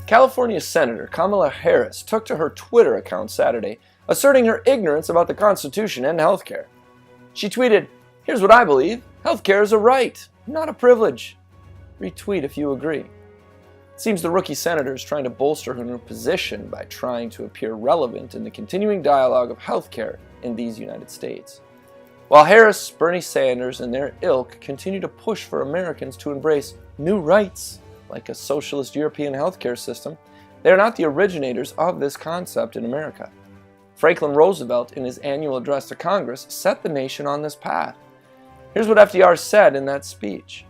California Senator Kamala Harris took to her Twitter account Saturday, asserting her ignorance about the Constitution and healthcare. She tweeted, "Here's what I believe. Healthcare is a right, not a privilege. Retweet if you agree." It seems the rookie senator is trying to bolster her new position by trying to appear relevant in the continuing dialogue of healthcare in these United States. While Harris, Bernie Sanders, and their ilk continue to push for Americans to embrace new rights, like a socialist European healthcare system, they are not the originators of this concept in America. Franklin Roosevelt, in his annual address to Congress, set the nation on this path. Here's what FDR said in that speech.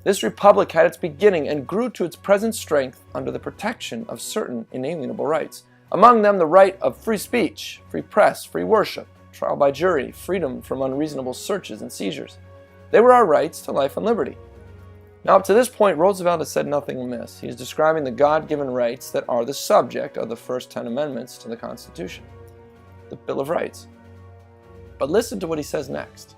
"This republic had its beginning and grew to its present strength under the protection of certain inalienable rights, among them the right of free speech, free press, free worship, trial by jury, freedom from unreasonable searches and seizures. They were our rights to life and liberty." Now, up to this point, Roosevelt has said nothing amiss. He is describing the God-given rights that are the subject of the first 10 amendments to the Constitution, the Bill of Rights. But listen to what he says next.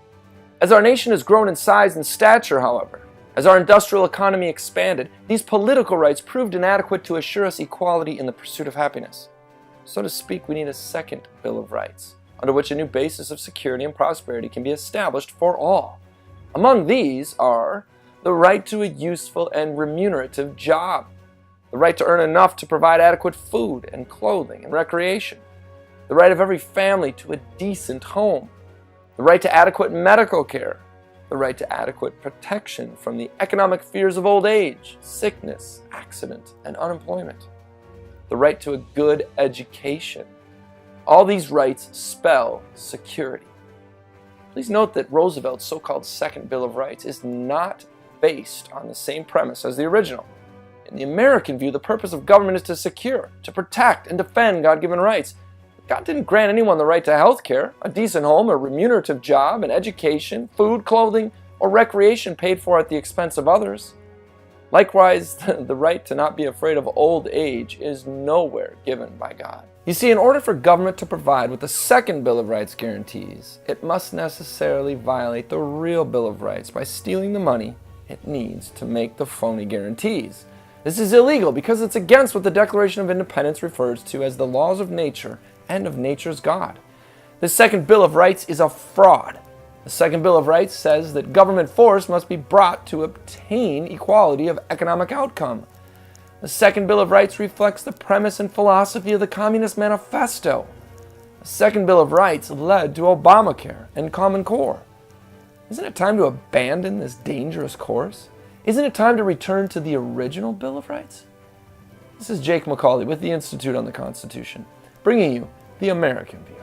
"As our nation has grown in size and stature, however, as our industrial economy expanded, these political rights proved inadequate to assure us equality in the pursuit of happiness. So to speak, we need a second Bill of Rights, under which a new basis of security and prosperity can be established for all. Among these are the right to a useful and remunerative job, the right to earn enough to provide adequate food and clothing and recreation, the right of every family to a decent home, the right to adequate medical care, the right to adequate protection from the economic fears of old age, sickness, accident, and unemployment, the right to a good education. All these rights spell security." Please note that Roosevelt's so-called Second Bill of Rights is not based on the same premise as the original. In the American view, the purpose of government is to secure, to protect, and defend God-given rights. God didn't grant anyone the right to health care, a decent home, a remunerative job, an education, food, clothing, or recreation paid for at the expense of others. Likewise, the right to not be afraid of old age is nowhere given by God. You see, in order for government to provide what the Second Bill of Rights guarantees, it must necessarily violate the real Bill of Rights by stealing the money it needs to make the phony guarantees. This is illegal because it's against what the Declaration of Independence refers to as the laws of nature and of nature's God. The Second Bill of Rights is a fraud. The Second Bill of Rights says that government force must be brought to obtain equality of economic outcome. The Second Bill of Rights reflects the premise and philosophy of the Communist Manifesto. The Second Bill of Rights led to Obamacare and Common Core. Isn't it time to abandon this dangerous course? Isn't it time to return to the original Bill of Rights? This is Jake MacAulay with the Institute on the Constitution, bringing you the American view.